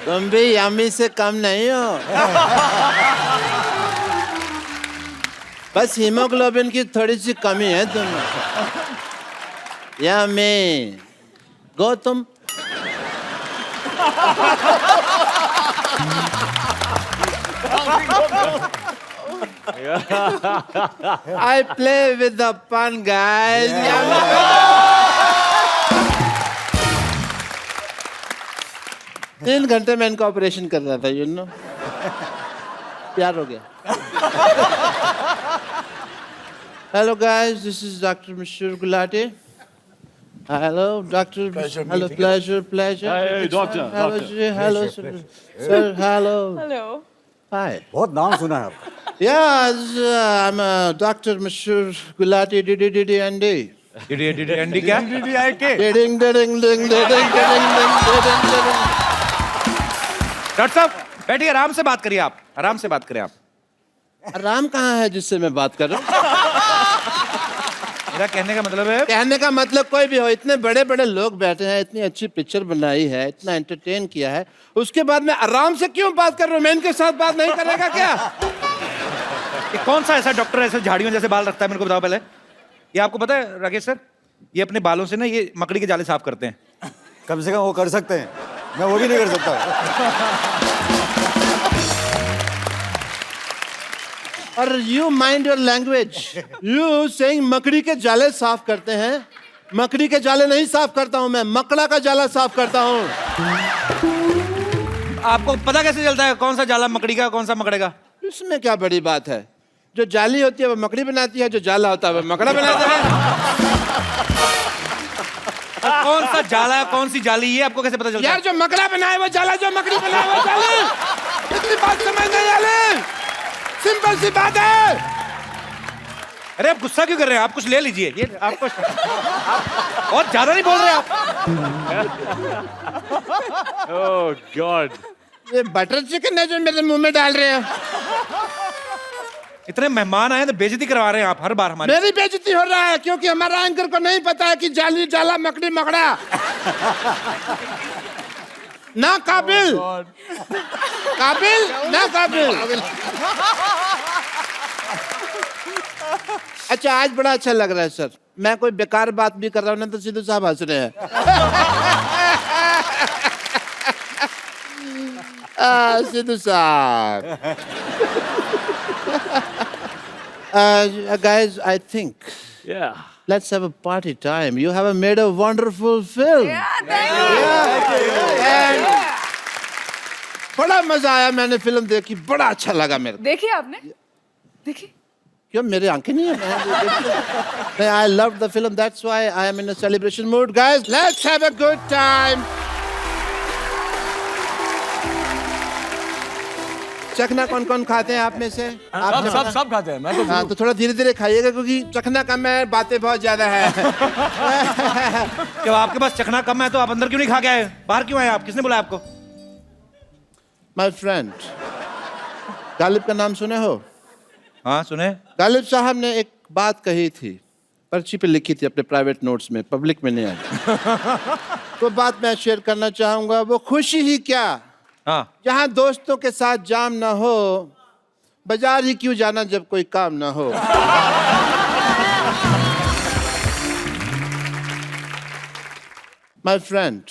तुम भी यम्मी से कम नहीं हो। बस हीमोग्लोबिन की थोड़ी सी कमी है तुम। Yummy Gautam. I play with the fun guys. तीन घंटे में इनका ऑपरेशन कर रहा था, यू नो। प्यार हो गया। Hello guys, this is Dr. Mashur Gulati. Hello, Doctor. Pleasure Hello, meeting pleasure. Hey, doctor, Hello, doctor. hello, sir. Sir, hello. Hello Hi. बहुत नाम सुना है आपका। Yeah, I'm Dr. Mashur Gulati. DDDDND. Andy क्या? Ding, ding, ding, ding. Doctor साहब बैठिए, आराम से बात करिए आप, आराम से बात करें आप। राम कहाँ है जिससे मैं बात कर रहा हूँ? मेरा कहने का मतलब है, कहने का मतलब कोई भी हो, इतने बड़े बड़े लोग बैठे हैं, इतनी अच्छी पिक्चर बनाई है, इतना एंटरटेन किया है, उसके बाद मैं आराम से क्यों बात कर रहा हूँ? मैं इनके साथ बात नहीं करेगा क्या? ये कौन सा ऐसा डॉक्टर ऐसे झाड़ियों जैसे बाल रखता है, मेरे को बताओ पहले। ये आपको पता है राकेश सर, ये अपने बालों से ना ये मकड़ी के जाले साफ करते हैं। कम से कम वो कर सकते हैं, मैं वो भी नहीं कर सकता। और you mind your language. You saying मकड़ी के जाले साफ करते हैं। मकड़ी के जाले नहीं साफ करता हूँ मैं, मकड़ा का जाला साफ करता हूँ। आपको पता कैसे चलता है कौन सा जाला मकड़ी का, कौन सा मकड़े का? इसमें क्या बड़ी बात है? जो जाली होती है वो मकड़ी बनाती है, जो जाला होता है वो मकड़ा बनाता है। और कौन सा जाला है, कौन सी जाली, ये आपको कैसे पता चलता यार है? जो मकड़ा बनाए वो जाला, जो मकड़ी बनाए वो जाली। इतनी बात समझ नहीं आ रही? सिंपल सी बात है। अरे आप गुस्सा क्यों कर रहे हैं? आप कुछ ले लीजिए, ये आपको आप बहुत ज्यादा नहीं बोल रहे आप। Oh God. ये बटर चिकन है जो मेरे मुंह में डाल रहे हैं। इतने मेहमान आए तो बेइज्जती करवा रहे हैं आप हर बार हमारी। मेरी बेइज्जती हो रहा है क्योंकि हमारा एंकर को नहीं पता है कि जाली जाला मकड़ी मकड़ा ना काबिल। काबिल ना काबिल। अच्छा आज बड़ा अच्छा लग रहा है सर। मैं कोई बेकार बात भी कर रहा हूँ ना तो सिद्धू साहब हंस रहे हैं। सिद्धू साहब। Guys, I think Yeah. let's have a party time. You have made a wonderful film. And बड़ा मजा आया, मैंने फिल्म देखी, बड़ा अच्छा लगा मेरे को। देखी आपने? देखी? क्यों मेरी आंखें नहीं है? I loved the film. That's why I am in a celebration mood. Guys, let's have a good time. चखना कौन कौन खाते हैं आप में से? आप सब खाते हैं। मैं तो हाँ तो थोड़ा धीरे धीरे खाइएगा क्योंकि चखना कम है, बातें बहुत ज्यादा है। जब आपके पास चखना कम है तो आप अंदर क्यों नहीं खा के आए? बाहर क्यों आए आप? किसने बुलाया आपको? माय फ्रेंड, गालिब का नाम सुने हो? हाँ सुने। गालिब साहब ने एक बात कही थी, पर्ची पे लिखी थी अपने प्राइवेट नोट्स में, पब्लिक में नहीं आई। तो बात मैं शेयर करना चाहूंगा। वो खुशी ही क्या हाँ जहाँ दोस्तों के साथ जाम ना हो, बाजार ही क्यों जाना जब कोई काम ना हो। माय फ्रेंड,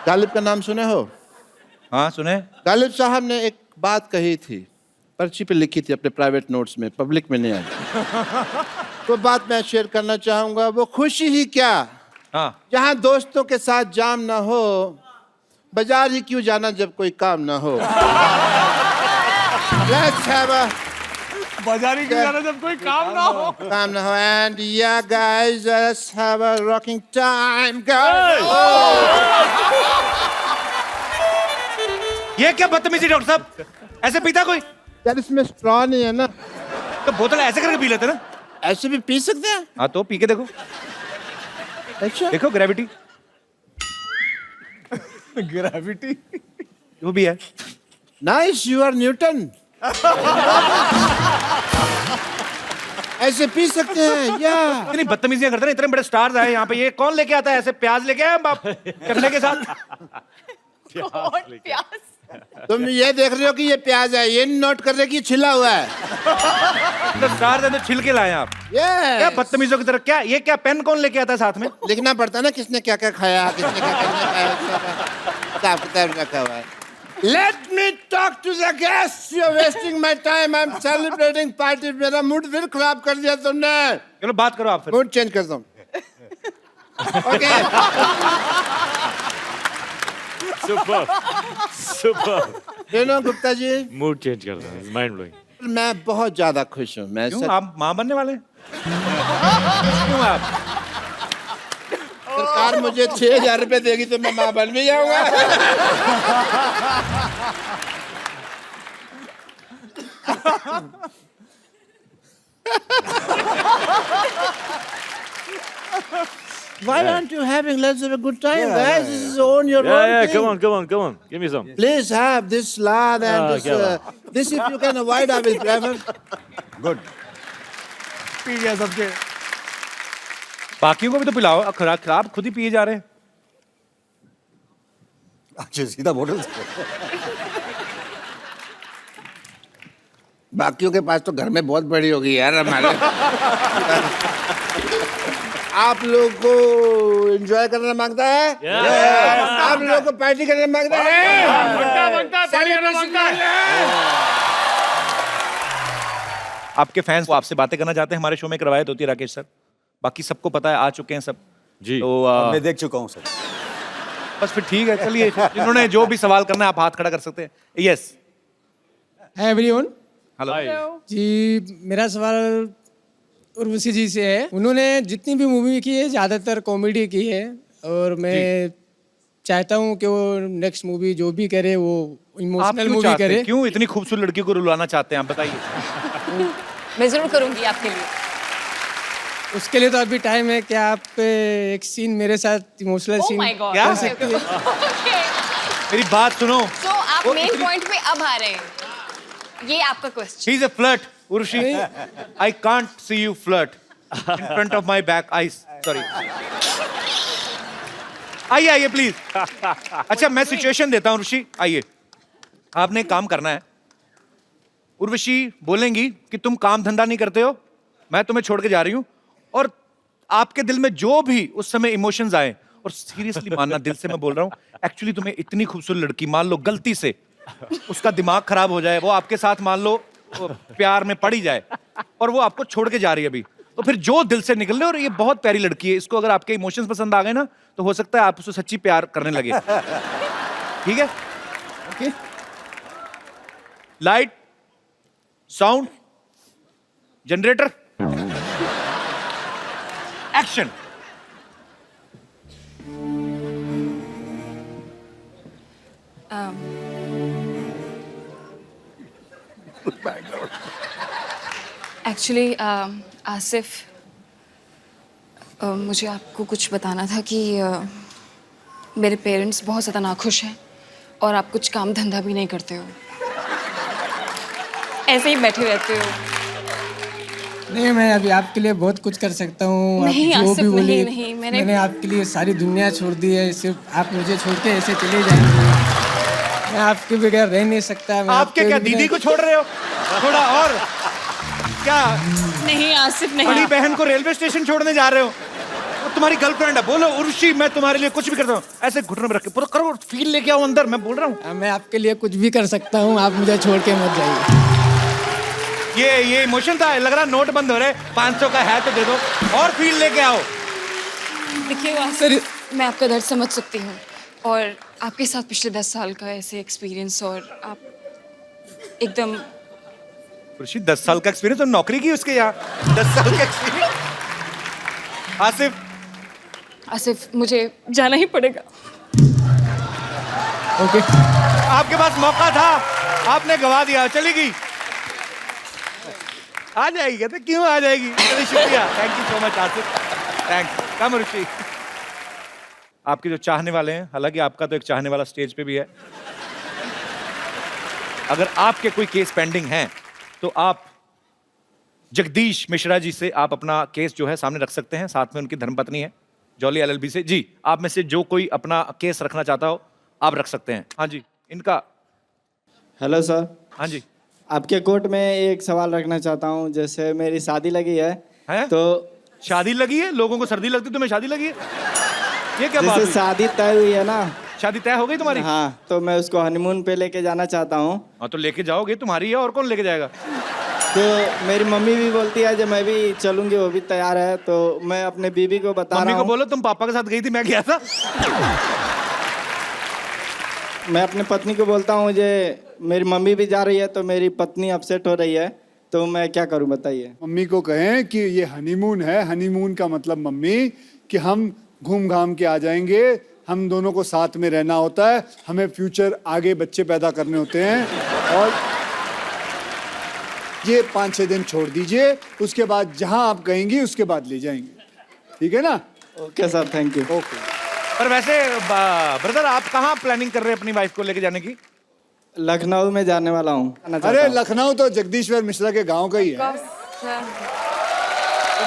गालिब का नाम सुने हो? हाँ सुने। गालिब साहब ने एक बात कही थी, पर्ची पे लिखी थी अपने प्राइवेट नोट्स में, पब्लिक में नहीं आई। तो बात मैं शेयर करना चाहूंगा। वो खुशी ही क्या हाँ जहाँ दोस्तों के साथ जाम ना हो, बाजार ही क्यों जाना जब कोई काम ना हो। Let's have a बाजारी क्यों जाना जब कोई काम ना हो। काम ना हो। And yeah guys, let's have a rocking time guys. ये क्या बदतमीजी डॉक्टर साहब? ऐसे पीता कोई? यार इसमें स्ट्रॉ नहीं है ना, तो बोतल ऐसे करके पी लेते ना। ऐसे भी पी सकते हैं। हाँ तो पी के देखो, अच्छा देखो ग्रेविटी ग्रेविटी वो भी है। Nice, you are Newton. ऐसे पी सकते हैं या इतनी बदतमीजियां करते हैं, इतने बड़े स्टार्स आए यहाँ पे, ये कौन लेके आता है ऐसे प्याज लेके आए बाप चखने के साथ? प्याज लेके आया। प्याज तुम ये देख रहे हो कि ये प्याज है, ये नोट कर रहे हो कि ये छिला हुआ है। तो स्टार दे दो, छिलके लाए आप। क्या ये बदतमीजों की तरह, क्या ये क्या पेन कौन लेके आता है साथ में? लिखना पड़ता है ना, किसने क्या क्या खाया, किसने क्या क्या नहीं खाया, हिसाब किताब रखा हुआ है। Let me talk to the guests. You're wasting my time. I'm celebrating party. मेरा मूड फिर खराब कर दिया तुमने। चलो बात करो आप फिर। मूड चेंज कर दो। Okay. Super. Super. You know, Gupta ji, Mood change कर रहा है, mind blowing. मैं बहुत ज्यादा खुश हूँ। मैं क्यों, आप माँ बनने वाले हैं? क्यों आप? सरकार मुझे 6,000 रुपए देगी तो मैं माँ बन भी जाऊंगा। Why aren't you having? Let's have a good time, guys. This is own your own Yeah, thing. come on, come on, come on. Give me some. Please have this salad and Ah, this. क्या This if you can avoid, I will prefer. Good. P गया सबके। बाकियों को भी तो पिलाओ, खराब खुद ही पिए जा रहे हैं। अच्छा सीधा बोतल से। बाकियों के पास तो घर में बहुत बड़ी होगी यार हमारे। आप लोग को एंजॉय करना मांगता है? आप लोग को पार्टी करना मांगता है? Celebration करना है? आपके फैंस वो आपसे बातें करना चाहते हैं। हमारे शो में एक रवायत होती है राकेश सर, बाकी सबको पता है, आ चुके हैं सब। जी। तो मैं देख चुका हूँ सर। बस फिर ठीक है, चलिए जिन्होंने जो भी सवाल करना है आप हाथ खड़ा कर सकते हैं। यस, है एवरीवन। हेलो। जी मेरा सवाल उर्वशी जी से है। उन्होंने जितनी भी मूवी की है ज़्यादातर कॉमेडी की है, और मैं चाहता हूँ कि वो नेक्स्ट मूवी जो भी करे वो आप इमोशनल क्यों मूवी चाहते करे। हैं? क्यों इतनी खूबसूरत लड़की को रुलाना चाहते हैं आप, बताइए। मैं जरूर करूंगी आपके लिए। उसके लिए तो अभी टाइम है। क्या आप एक सीन मेरे साथ emotional oh seen my God. क्या? कर सकती है? मेरी बात सुनो। तो आप वो मेन इतनी- पॉइंट पे अब आ रहे हैं। ये आपका question. She's a flirt, Urshi. I can't see you flirt in front of my back. Sorry. आइए आइए प्लीज। अच्छा मैं सिचुएशन देता हूँ उर्वशी, आइए। आपने एक काम करना है। उर्वशी बोलेंगी कि तुम काम धंधा नहीं करते हो, मैं तुम्हें छोड़ के जा रही हूँ, और आपके दिल में जो भी उस समय इमोशंस आए, और सीरियसली मानना, दिल से मैं बोल रहा हूँ, एक्चुअली तुम्हें इतनी खूबसूरत लड़की, मान लो गलती से उसका दिमाग खराब हो जाए, वो आपके साथ मान लो वो प्यार में पड़ ही जाए, और वो आपको छोड़ के जा रही है अभी, तो फिर जो दिल से निकल रहे, और ये बहुत प्यारी लड़की है, इसको अगर आपके इमोशंस पसंद आ गए ना, तो हो सकता है आप उससे सच्ची प्यार करने लगे। ठीक है? Okay. Light, sound, generator, action. Actually Asif, मुझे आपको कुछ बताना था कि मेरे पेरेंट्स बहुत ज़्यादा नाखुश हैं और आप कुछ काम धंधा भी नहीं करते हो, ऐसे ही बैठे रहते हो। नहीं, मैं अभी आपके लिए बहुत कुछ कर सकता हूँ। आप नहीं, जो आसिफ, भी बोलिए, नहीं, मैंने आपके लिए सारी दुनिया छोड़ दी है। सिर्फ आप मुझे छोड़ के ऐसे चले जाएंगे, मैं आपके बगैर रह नहीं सकता। मैं आपके क्या दीदी को छोड़ रहे हो? थोड़ा और क्या? नहीं आसिफ, बड़ी नहीं। बहन को रेलवे स्टेशन छोड़ने जा रहे हो? वो तुम्हारी गर्लफ्रेंड है। बोलो उर्वशी, मैं तुम्हारे लिए कुछ भी करता हूँ। ऐसे घुटने में रख के पूरा करो, फील लेके आओ अंदर, मैं बोल रहा हूँ। मैं आपके लिए कुछ भी कर सकता हूँ, आप मुझे छोड़ के मत जाइए। ये इमोशन था, लग रहा नोट बंद हो रहे। 500 का है तो दे दो, और फील लेके आओ। देखिए आसिफ, मैं आपका दर्द समझ सकती हूँ, और आपके साथ पिछले 10 साल का ऐसे एक्सपीरियंस, और आप एकदम उर्वशी 10 साल का एक्सपीरियंस, तो नौकरी की उसके यहाँ 10 साल का एक्सपीरियंस। आसिफ, मुझे जाना ही पड़ेगा। ओके। आपके पास मौका था, आपने गवा दिया, चलेगी। आ जाएगी, कहते क्यों आ जाएगी। चलिए शुक्रिया, thank you so much Asif, thanks. Come Rishi, आपके जो चाहने वाले हैं, हालांकि आपका तो एक चाहने वाला स्टेज पे भी है, अगर आपके कोई केस पेंडिंग हैं तो आप जगदीश मिश्रा जी से आप अपना केस जो है सामने रख सकते हैं। साथ में उनकी धर्मपत्नी है जॉली एलएलबी से। जी, आप में से जो कोई अपना केस रखना चाहता हो, आप रख सकते हैं। हाँ जी, इनका। हेलो सर, हाँ जी। आपके कोर्ट में एक सवाल रखना चाहता हूँ। जैसे मेरी शादी लगी है, हैं? तो शादी लगी है? लोगों को सर्दी लगती, तुम्हें शादी लगी है? ये क्या बात जैसे हुई? शादी तय हुई है ना, शादी तय हो गई तुम्हारी? हाँ, तो मैं उसको हनीमून पे लेके जाना चाहता हूँ। हाँ तो लेके जाओगे, तुम्हारी है, और कौन लेके जाएगा? तो मेरी मम्मी भी बोलती है जब मैं भी चलूंगी, वो भी तैयार है। तो मैं अपने बीवी को बता मम्मी रहा को हूँ, बोलो तुम पापा के साथ गई थी, मैं गया था। मैं अपनी पत्नी को बोलता हूँ जे मेरी मम्मी भी जा रही है, तो मेरी पत्नी अपसेट हो रही है, तो मैं क्या करूँ बताइए। मम्मी को कहें कि ये हनीमून है। हनीमून का मतलब मम्मी कि हम घूम घाम के आ जाएंगे, हम दोनों को साथ में रहना होता है, हमें फ्यूचर आगे बच्चे पैदा करने होते हैं, और ये 5-6 दिन छोड़ दीजिए, उसके बाद जहां आप कहेंगी उसके बाद ले जाएंगे, ठीक है ना? Okay sir, thank you. Okay. पर वैसे ब्रदर, आप कहाँ प्लानिंग कर रहे हैं अपनी वाइफ को लेके जाने की? लखनऊ में जाने वाला हूँ। अरे लखनऊ तो जगदीश्वर मिश्रा के गांव का ही है। तो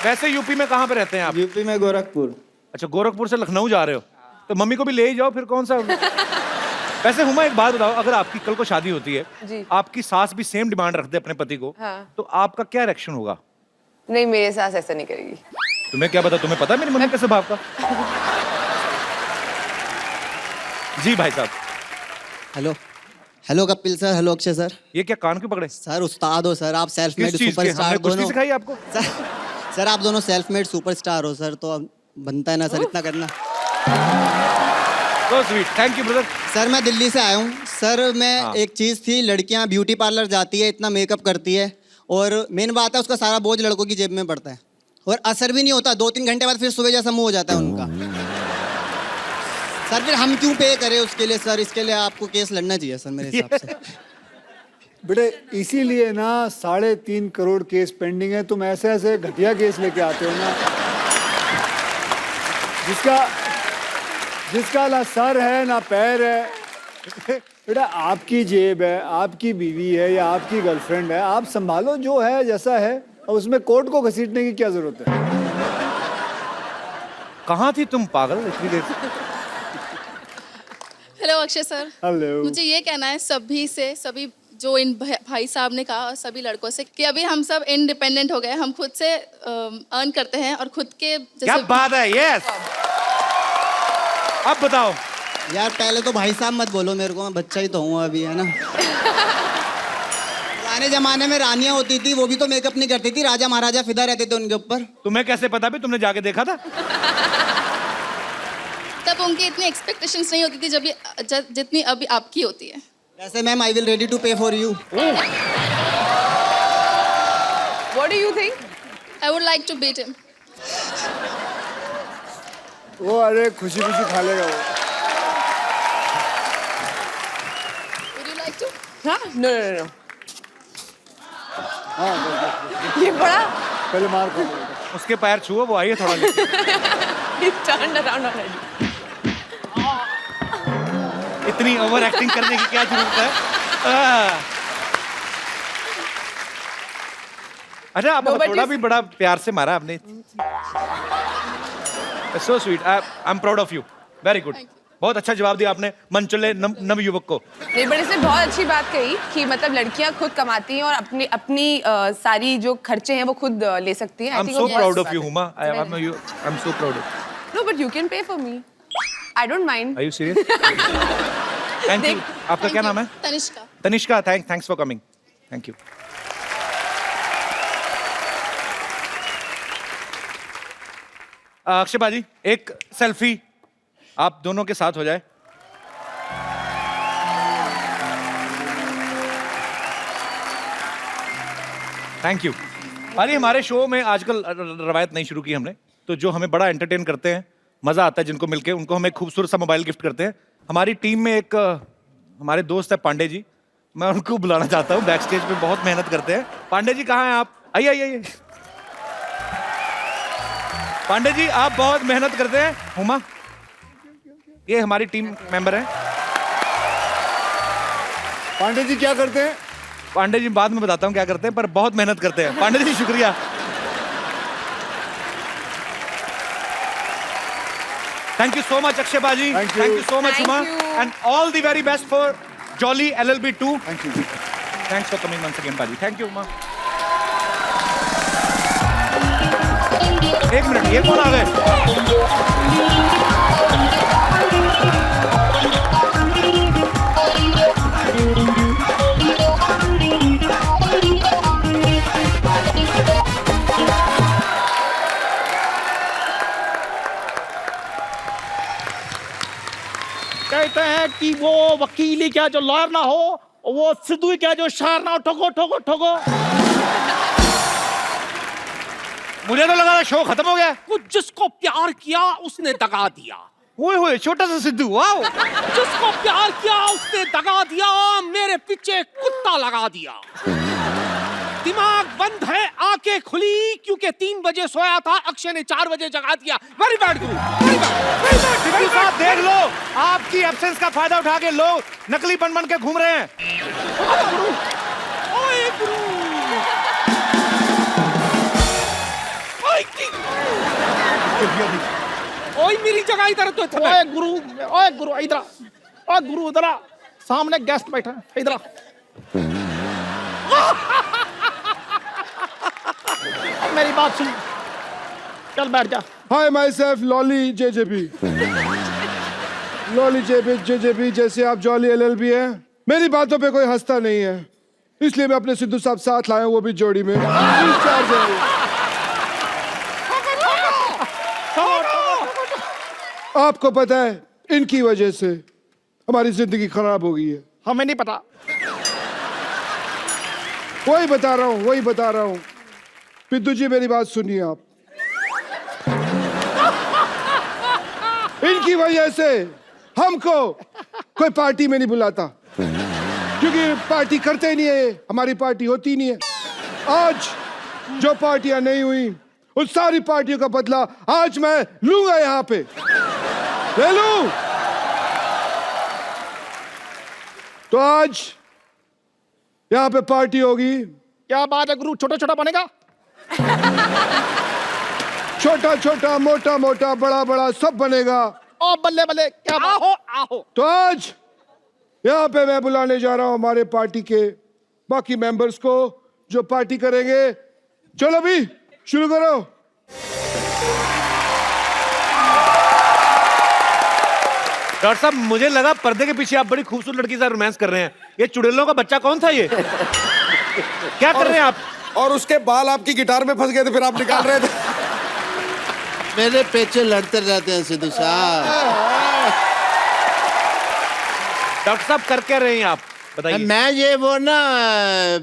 वैसे यूपी में कहाँ पे रहते हैं आप? यूपी में गोरखपुर। अच्छा, गोरखपुर से लखनऊ जा रहे हो, तो मम्मी को भी ले ही जाओ फिर, कौन सा। वैसे हुमा, एक बात बताओ, अगर आपकी कल को शादी होती है, जी। आपकी सास भी सेम डिमांड रखते अपने पति को, हाँ। तो आपका क्या रिएक्शन होगा? नहीं, मेरे सास ऐसा नहीं करेगी। तुम्हें क्या पता, तुम्हें पता है मेरी मम्मी के स्वभाव का। जी भाई साहब। Hello hello Kapil sir, hello Akshay sir. ये क्या कान क्यों पकड़े? सर उस्ताद हो सर, आप सेल्फ मेड किस चीज के? सुपरस्टार हमने कुश्ती दोनों। सिखाई आपको? सर आप दोनों सेल्फ मेड सुपरस्टार हो सर, तो अब बनता है ना सर इतना करना। So sweet, thank you brother. Sir मैं दिल्ली से आया हूँ सर। मैं हाँ। एक चीज़ थी, लड़कियाँ ब्यूटी पार्लर जाती है, इतना मेकअप करती है, और मेन बात है उसका सारा बोझ लड़कों की जेब में पड़ता है, और असर भी नहीं होता। 2-3 घंटे बाद फिर सुबह जैसा मुंह हो जाता है उनका। सर फिर हम क्यों पे करें उसके लिए सर? इसके लिए आपको केस लड़ना चाहिए सर मेरे हिसाब से। बेटे इसीलिए ना 3.5 करोड़ केस पेंडिंग है। तुम ऐसे ऐसे घटिया केस लेके आते हो ना, जिसका ना सर है ना पैर है। बेटा आपकी जेब है, आपकी बीवी है या आपकी गर्लफ्रेंड है, आप संभालो, जो है जैसा है, और उसमें कोर्ट को घसीटने की क्या जरूरत है? कहाँ थी तुम पागल इतनी देर से? Hello Akshay sir. हेलो। मुझे ये कहना है सभी जो इन भाई साहब ने कहा, और सभी लड़कों से, कि अभी हम सब इंडिपेंडेंट हो गए, हम खुद से अर्न करते हैं और खुद के क्या बात है, यस। अब बताओ यार, पहले तो भाई साहब मत बोलो मेरे को, मैं बच्चा ही तो हूँ अभी, है ना। पुराने जमाने में रानियां होती थी, वो भी तो मेकअप नहीं करती थी, राजा महाराजा फिदा रहते थे उनके ऊपर। तुम्हें कैसे पता भी? तुमने जाके देखा था? तब उनकी इतनी एक्सपेक्टेशंस नहीं होती थी जितनी अभी आपकी होती है। वैसे ma'am, I will ready to pay for you. What do you think? I would like to beat him. वो अरे खुशी खुशी खा लेगा वो। Would you like to? हाँ? No. हाँ बस। ये बड़ा पहले मार खा लेगा। उसके पैर छुओ, वो आइए थोड़ा लेके। He turned around already. इतनी ओवर एक्टिंग करने की क्या जरूरत है? अच्छा, आप थोड़ा भी बड़ा प्यार से मारा आपने। So sweet, I am proud of you, very good. बहुत अच्छा जवाब दिया आपने मनचले नव युवक को। नहीं, बट इसने बहुत अच्छी बात कही कि मतलब लड़कियां खुद कमाती हैं और अपनी सारी जो खर्चे हैं वो खुद ले सकती हैं। I am so proud of you Huma, I am so proud of. No, but you can pay for me. I don't mind. Are you serious? Thank you. आपका क्या नाम है? Tanishka. Tanishka, thanks for coming, thank you. Akshay बाजी, एक selfie आप दोनों के साथ हो जाए। Thank you. अरे हमारे शो में आजकल रवायत नहीं शुरू की हमने, तो जो हमें बड़ा एंटरटेन करते हैं, मजा आता है जिनको मिलके, उनको हम एक खूबसूरत सा मोबाइल गिफ्ट करते हैं। हमारी टीम में एक हमारे दोस्त है पांडे जी, मैं उनको बुलाना चाहता हूँ। बैक स्टेज पे बहुत मेहनत करते हैं। पांडे जी कहाँ हैं आप? आइए। पांडे जी आप बहुत मेहनत करते हैं। हुमा, ये हमारी टीम मेंबर हैं। पांडे जी क्या करते हैं? पांडे जी बाद में बताता हूँ क्या करते हैं, पर बहुत मेहनत करते हैं। पांडे जी शुक्रिया। Thank you so much, Akshay Baji. Thank you. Thank you so much, Thank Uma. you. And all the very best for Jolly LLB 2. Thank you. Thanks for coming once again, Baji. Thank you, Uma. एक minute, ये कौन आ गए? कहते हैं कि वो वकील ही क्या जो लॉयर ना हो, वो सिद्धू ही क्या जो शायर ना हो। ठोको ठोको ठोको। मुझे तो लगा था शो खत्म हो गया। वो जिसको प्यार किया उसने दगा दिया। ओए होए, छोटा सा सिद्धू, वाओ। जिसको प्यार किया उसने दगा दिया, मेरे पीछे कुत्ता लगा दिया। दिमाग बंद है, आंखें खुली क्योंकि 3 बजे सोया था, अक्षय ने 4 बजे जगा दिया। वेरी बैड गुरु, वेरी बैड। सिद्धू साहब देख लो, आपकी एब्सेंस का फायदा उठा के लोग नकली बन के घूम रहे हैं। ओए गुरु, ओए मेरी जगह इधर तो। ओए गुरु इधर, ओए गुरु इधर, सामने गेस्ट बैठा है, इधर। मेरी बात सुन, चल बैठ जा। Hi myself Lolly JJB. Lolly JJB जैसे आप जॉली एलएलबी हैं। मेरी बातों पे कोई हंसता नहीं है, इसलिए मैं अपने सिद्धू साहब साथ लाया हूं, वो भी जोड़ी में। आपको पता है इनकी वजह से हमारी जिंदगी खराब हो गई है। हमें नहीं पता। वही बता रहा हूँ। पिद्दू जी मेरी बात सुनिए आप। इनकी वजह से हमको कोई पार्टी में नहीं बुलाता, क्योंकि पार्टी करते ही नहीं है, हमारी पार्टी होती नहीं है। आज जो पार्टियां नहीं हुई उन सारी पार्टियों का बदला आज मैं लूंगा, यहाँ पे ले लूं। तो आज यहाँ पे पार्टी होगी। क्या बात है गुरु, छोटा छोटा बनेगा? छोटा छोटा, मोटा मोटा, बड़ा बड़ा सब बनेगा। ओ बल्ले बल्ले, क्या आओ। तो आज यहाँ पे मैं बुलाने जा रहा हूँ हमारे पार्टी के बाकी मेंबर्स को जो पार्टी करेंगे। चलो भी शुरू करो। डॉक्टर साहब, मुझे लगा पर्दे के पीछे आप बड़ी खूबसूरत लड़की से रोमांस कर रहे हैं। ये चुड़ैलों का बच्चा कौन था ये? क्या कर रहे हैं आप? और उसके बाल आपकी गिटार में फंस गए थे, फिर आप निकाल रहे थे। मेरे पीछे लड़ते रहते हैं सिद्धू साहब। डॉक्टर साहब कर क्या रहे हैं आप, बताइए। मैं ये वो ना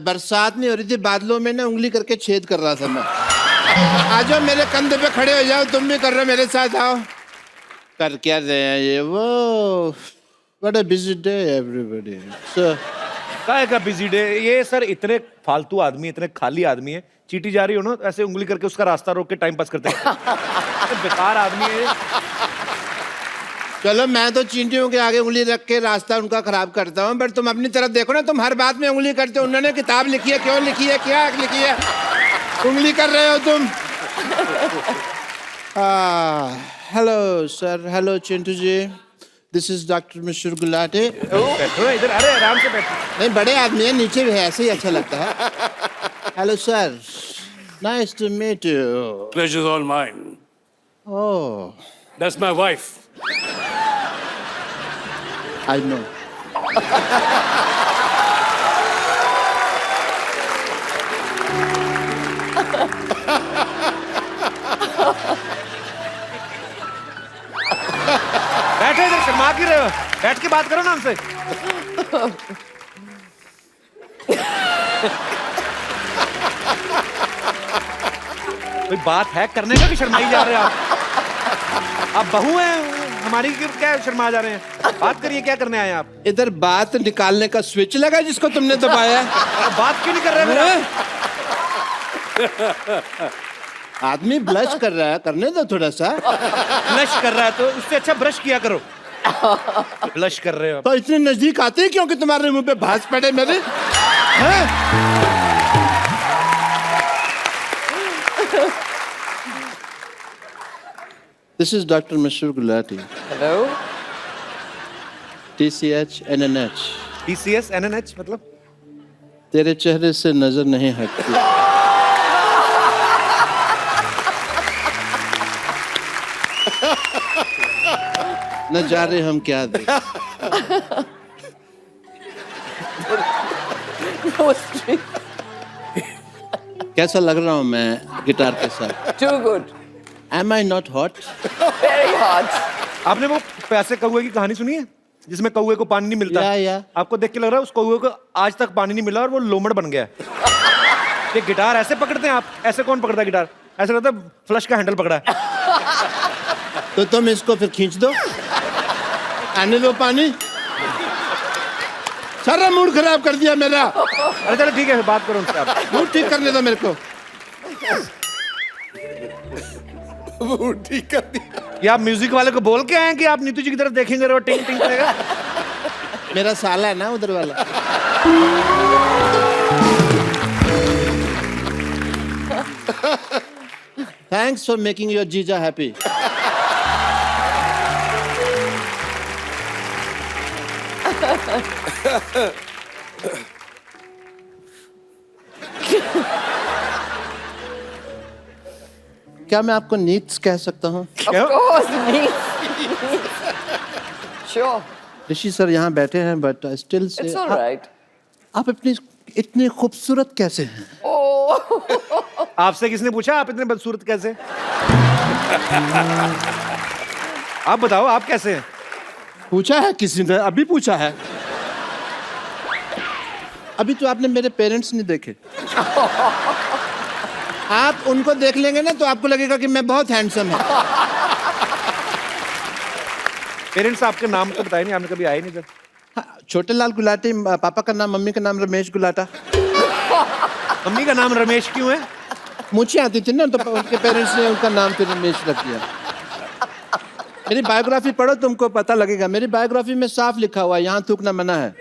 बरसात नहीं हो रही थी, बादलों में ना उंगली करके छेद कर रहा था मैं। आ जाओ मेरे कंधे पे खड़े हो जाओ, तुम भी कर रहे हो मेरे साथ, आओ। कर क्या रहे हैं ये वो? What a busy day everybody. काय का बिजी डे? ये सर इतने फालतू आदमी, इतने खाली आदमी है, चीटी जा रही हो ना, ऐसे उंगली करके उसका रास्ता रोक के टाइम पास करते हैं। बेकार आदमी है। चलो मैं तो चींटियों के आगे उंगली रख के रास्ता उनका खराब करता हूँ, बट तुम अपनी तरफ देखो ना, तुम हर बात में उंगली करते हो। उन्होंने किताब लिखी है, क्यों लिखी है, क्या लिखी है, उंगली कर रहे हो तुम। Hello sir, hello Chintu ji, this is doctor Mishra Gulati. बैठो इधर, अरे आराम से बैठो। नहीं, बड़े आदमी है, नीचे भी है, ऐसे ही अच्छा लगता है। Hello sir, nice to meet you. Pleasure's all mine. Oh, That's my wife. I know. बैठो इधर, शर्मा क्यों रहे हो? बैठ के बात करो ना हमसे। कोई बात है करने का कि शर्माई जा रहे हो आप बहू हैं हमारी, क्या शर्मा जा रहे हैं? बात करिए, क्या करने आए आप? इधर बात निकालने का स्विच लगा जिसको तुमने दबाया। बात क्यों नहीं कर रहे मेरा? आदमी ब्लश कर रहा है, करने दो थोड़ा सा। ब्लश कर रहा है तो उससे अच्छा ब्रश किया करो। ब्लश कर रहे हो तो इतने नजदीक आते हैं क्योंकि तुम्हारे मुंह पे भांस पड़े मेरे हैं? This is Dr. Mashur Gulati. Hello. TCH NNH. TCS NNH मतलब? तेरे चेहरे से नजर नहीं हटती। नजारे हम क्या दें? कैसा लग रहा हूँ मैं गिटार के साथ? Too good. Am I not hot? Very hot. आपने वो प्यासे कौवे की कहानी सुनी है जिसमें कौवे को पानी नहीं मिलता? या। आपको देख के लग रहा है उस कौवे को आज तक पानी नहीं मिला और वो लोमड़ बन गया है। ये गिटार ऐसे पकड़ते हैं आप? ऐसे कौन पकड़ता है गिटार? ऐसे लगता है फ्लश का हैंडल पकड़ा है। तो तुम इसको फिर खींच दो, आने दो पानी। सारा मूड खराब कर दिया मेरा। अरे चलो ठीक है, बात करो उनसे आप। मूड ठीक करने दो मेरे को। मूड ठीक कर दिया। ये आप म्यूजिक वाले को बोल के आए हैं कि आप नीतू जी की तरफ देखेंगे और वो टिंग टिंग करेगा? मेरा साला है ना उधर वाला। Thanks for making your जीजा happy. क्या मैं आपको नीट्स कह सकता हूँ? Of course, neat. Sure. Rishi sir यहाँ बैठे हैं but still say It's all right. आप इतनी इतने खूबसूरत कैसे हैं? Oh. आपसे किसने पूछा आप इतने बदसूरत कैसे? आप बताओ आप कैसे हैं? पूछा है किसी ने? अभी पूछा है? अभी तो आपने मेरे पेरेंट्स नहीं देखे। आप उनको देख लेंगे ना तो आपको लगेगा कि मैं बहुत हैंडसम है। पेरेंट्स आपके नाम तो बताए नहीं, आपने कभी आए नहीं इधर। हाँ, छोटे लाल गुलाटी, पापा का नाम, मम्मी का नाम रमेश गुलाटा। मम्मी का नाम रमेश क्यों है? मुझे आती थी ना तो उनके पेरेंट्स ने उनका नाम फिर रमेश रख दिया। मेरी बायोग्राफी पढ़ो तुमको पता लगेगा। मेरी बायोग्राफी में साफ लिखा हुआ है यहाँ थूकना मना है।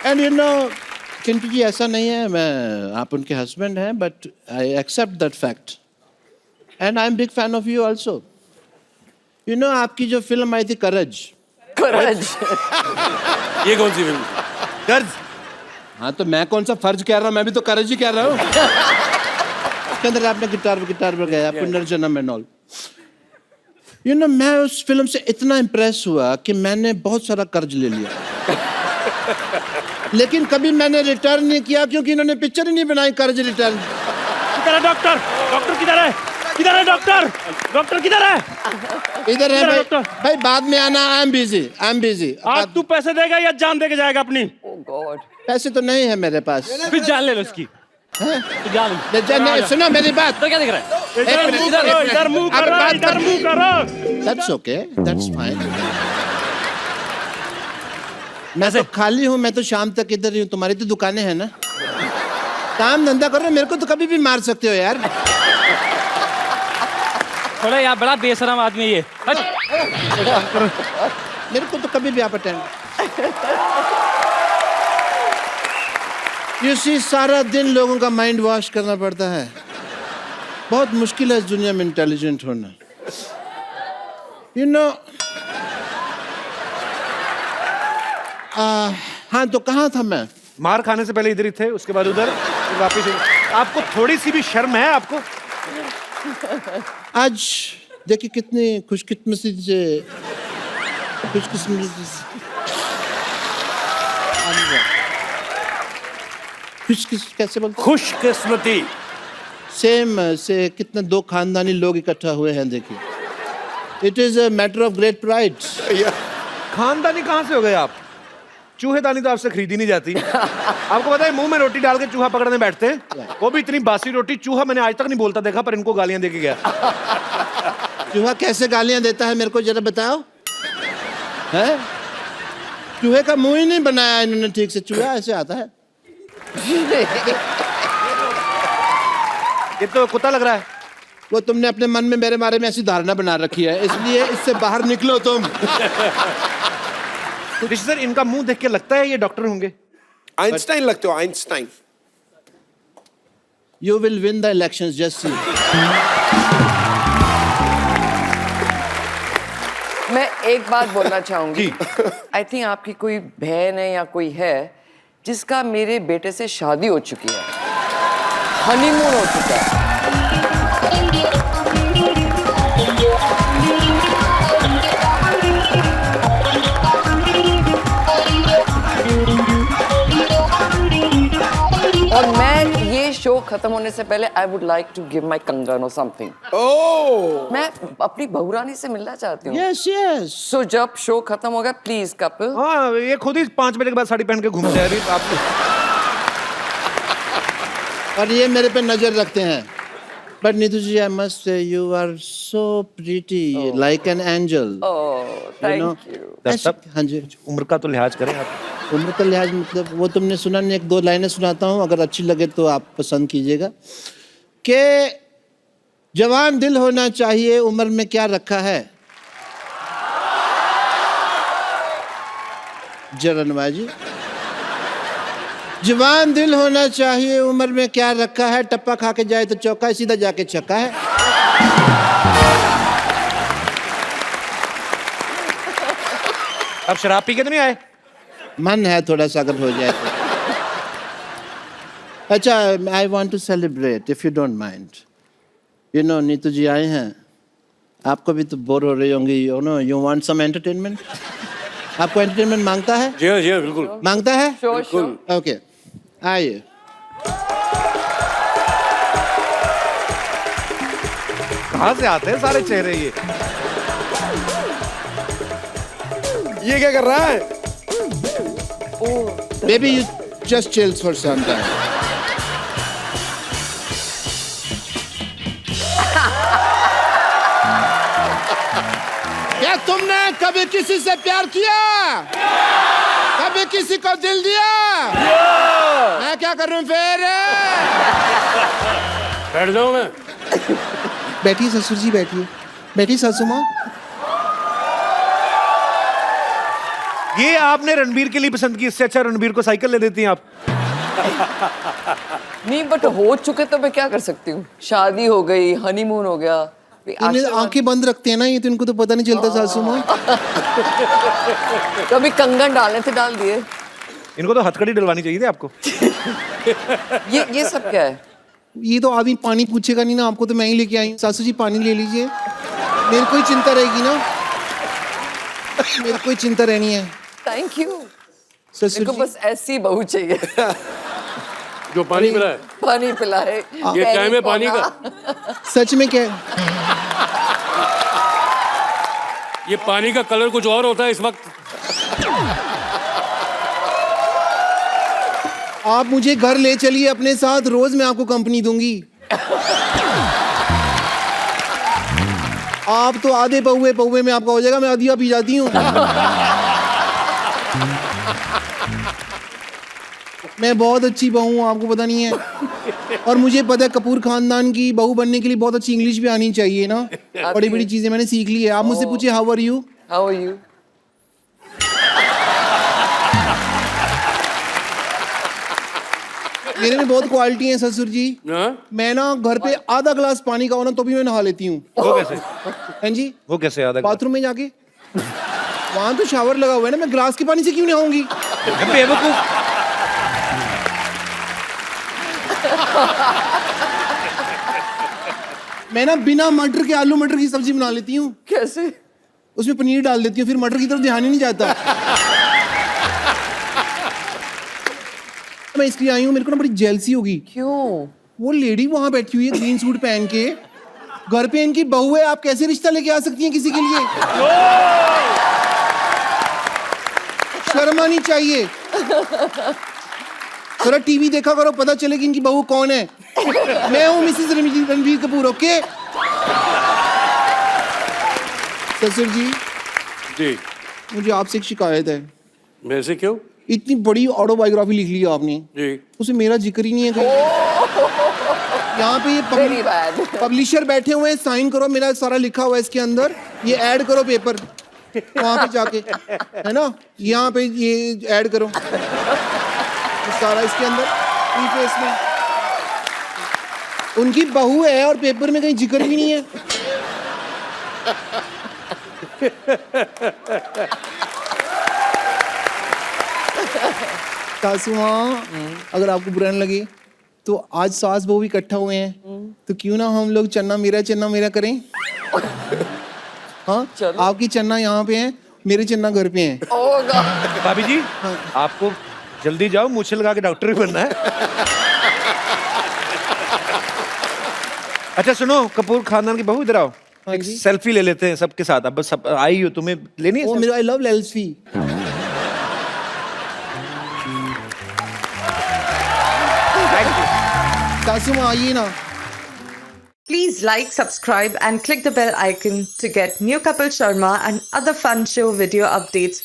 And you know Chintu ji ऐसा नहीं है, मैं आप उनके हस्बैंड हैं but I accept that fact and I am big fan of you also. You know आपकी जो फिल्म आई थी करज। Courage. ये कौन सी फिल्म? कर्ज। हाँ तो मैं कौन सा फर्ज कह रहा हूँ, मैं भी तो करज ही कह रहा हूँ। के अंदर आपने गिटार बजाया पुनर्जन्म एंड ऑल। यू नो मैं उस फिल्म से इतना इम्प्रेस हुआ कि मैंने बहुत सारा कर्ज ले लिया। लेकिन कभी मैंने रिटर्न नहीं किया क्योंकि इन्होंने पिक्चर ही नहीं बनाई कर्ज रिटर्न। किधर है डॉक्टर? डॉक्टर किधर है? किधर है डॉक्टर? डॉक्टर किधर है? इधर है भाई। भाई बाद में आना, आई एम बिजी। आज तू पैसे देगा या जान दे के जाएगा अपनी? Oh God. पैसे तो नहीं है मेरे पास। फिर जान ले लो उसकी। सुनो मेरी बात। तो क्या दिख रहा है? इधर मुंह करो, इधर मुंह करो। That's okay, that's fine. मैं तो खाली हूँ, मैं तो शाम तक इधर ही हूँ। तुम्हारी तो दुकानें हैं ना, काम धंधा करो। मेरे को तो कभी भी मार सकते हो यार। थोड़ा यार बड़ा बेशरम आदमी है ये। मेरे को तो कभी भी आप अटेंड। यू सी सारा दिन लोगों का माइंड वॉश करना पड़ता है। बहुत मुश्किल है इस दुनिया में इंटेलिजेंट होना। यू नो हाँ तो कहाँ था मैं? मार खाने से पहले इधर ही थे, उसके बाद उधर, फिर वापस इधर। आपको थोड़ी सी भी शर्म है आपको? आज देखिए कितनी खुशकिस्मती से कैसे बोलते? खुशकिस्मती। सेम से कितने दो खानदानी लोग इकट्ठा हुए हैं देखिए। It is a matter of great pride. खानदानी कहाँ से हो गए आप? चूहेदानी तो आपसे खरीदी नहीं जाती। आपको पता है मुंह में रोटी डाल के चूहा पकड़ने बैठते हैं, वो भी इतनी बासी रोटी। चूहा मैंने आज तक नहीं बोलता देखा, पर इनको गालियां दे के गया। चूहा कैसे गालियां देता है मेरे को जरा बताओ। है चूहे का मुंह ही नहीं बनाया इन्होंने ठीक से। चूहा ऐसे आता है। ये तो कुत्ता लग रहा है। वो तुमने अपने मन में मेरे बारे में ऐसी धारणा बना रखी है, इसलिए इससे बाहर निकलो तुम। ऋषि सर इनका मुंह देख के लगता है ये डॉक्टर होंगे। आइंस्टाइन लगते हो, Einstein. You will win the elections, just see. मैं एक बात बोलना चाहूंगी। आई थिंक आपकी कोई बहन है या कोई है जिसका मेरे बेटे से शादी हो चुकी है, हनीमून हो चुका है। और मैं ये शो खत्म होने से पहले I would like to give my कंगन और समथिंग। मैं अपनी बहुरानी से मिलना चाहती हूँ। Yes, yes. सो जब शो खत्म होगा प्लीज कपिल। हाँ, ये खुद ही 5 बजे के बाद साड़ी पहन के घूम जाए रही आप। और ये मेरे पे नजर रखते हैं। But Neetu ji, I must say you are so pretty, like an angel. Thank you. हाँ जी। उम्र का तो लिहाज करें आप। उम्र का लिहाज मतलब वो तुमने सुना नहीं, 1-2 लाइनें सुनाता हूँ, अगर अच्छी लगे तो आप पसंद कीजिएगा। कि जवान दिल होना चाहिए, उम्र में क्या रखा है। जरनवा जी। जवान दिल होना चाहिए, उम्र में क्या रखा है, टप्पा खा के जाए तो चौका, सीधा जाके छक्का है। अब शराब पी के तो नहीं आए? मन है थोड़ा सा, अगर हो जाए तो। अच्छा, I want to celebrate if you don't mind. You know Neetu ji आए हैं, आपको भी तो बोर हो रही होंगी। You know you want some entertainment. आपको एंटरटेनमेंट मांगता है? जी हाँ, जी हाँ, बिल्कुल मांगता है। बिल्कुल। ओके, आइए। कहाँ से आते हैं सारे चेहरे ये क्या कर रहा है? Baby you just chills for some time. क्या तुमने कभी किसी से प्यार किया? कभी किसी को दिल दिया? मैं क्या करूं फिर? बैठ जाऊं मैं? बैठिए ससुर जी, बैठिए। बैठिए सासू माँ। ये आपने रणबीर के लिए पसंद की, इससे अच्छा रणबीर को साइकिल ले देती हैं आप। नहीं बट हो चुके तो मैं क्या कर सकती हूँ। शादी हो गई, हनीमून हो गया। इन्हें आंखें बंद रखते हैं ना ये, तो इनको तो पता नहीं चलता सासू माँ। कभी कंगन डालने थे, डाल दिए। इनको तो हथकड़ी डलवानी चाहिए थी आपको। ये सब क्या है? ये तो आदमी पानी पूछेगा नहीं ना, आपको तो मैं ही लेके आई हूँ। सासू जी पानी ले लीजिए, मेरे को ही चिंता रहेगी ना। मेरे को ही चिंता रहनी है। Thank you. ससुर मेरे को बस ऐसी बहू चाहिए जो पानी पिलाए। पानी पिलाए। ये टाइम है पानी का। सच में क्या है? ये पानी का कलर कुछ और होता है इस वक्त। आप मुझे घर ले चलिए अपने साथ, रोज मैं आपको कंपनी दूंगी। आप तो आधे पौवे में आपका हो जाएगा, मैं आधिया पी जाती हूँ। मैं बहुत अच्छी बहू हूँ, आपको पता नहीं है। और मुझे पता है कपूर खानदान की बहू बनने के लिए बहुत अच्छी इंग्लिश भी आनी चाहिए ना। बड़ी बड़ी चीजें मैंने सीख ली है। आप मुझसे पूछिए how are you? How are you? मेरे में बहुत क्वालिटी है ससुर जी। मैं ना घर पे आधा ग्लास पानी का हो ना तो भी मैं नहा लेती हूँ। वो कैसे? हैं जी? वो कैसे? आधा बाथरूम में जाके, वहां तो शावर लगा हुआ है ना, मैं ग्लास के पानी से क्यों नहाऊंगी? बेवकूफ। मैं ना बिना मटर के आलू मटर की सब्जी बना लेती हूँ। कैसे? उसमें पनीर डाल देती हूँ, फिर मटर की तरफ ध्यान ही नहीं जाता। मैं इसलिए आई हूँ, मेरे को ना बड़ी जेलसी होगी। क्यों? वो लेडी वहां बैठी हुई है ग्रीन सूट पहन के, घर पे इनकी बहू है, आप कैसे रिश्ता लेके आ सकती हैं किसी के लिए? शर्म आनी चाहिए। थोड़ा टीवी देखा करो, पता चले कि इनकी बहू कौन है। मैं हूँ मिसेस रणबीर कपूर। ओके ससुर जी। जी मुझे आपसे एक शिकायत है। मेरे से क्यों? इतनी बड़ी ऑटोबायोग्राफी लिख ली आपने जी, उसमें मेरा जिक्र ही नहीं है कहीं। यहाँ पे ये पब्लिशर बैठे हुए हैं, साइन करो, मेरा सारा लिखा हुआ है इसके अंदर, ये ऐड करो पेपर वहाँ पे जाके, है ना, यहाँ पे ये ऐड करो सारा इसके अंदर प्रीफेस में। उनकी बहू है और पेपर में कहीं जिक्र भी नहीं है। सासू माँ, अगर आपको बुरा न लगे तो आज सास बहू इकट्ठा हुए हैं तो क्यों ना हम लोग चन्ना मेरा करें। हाँ, आपकी चन्ना यहाँ पे है, मेरे चन्ना घर पे हैं। भाभी जी, आपको जल्दी जाओ, मूछे लगा के डॉक्टर भी बनना है। अच्छा सुनो, कपूर खानदान की बहू इधर आओ, एक सेल्फी ले लेते हैं सबके साथ। अब बस सब आई हो, तुम्हें लेनी है? मेरा आई लव सेल्फी। सासू माँ आइए ना। Please like, subscribe and click the bell icon to get new Kapil Sharma and other fun show video updates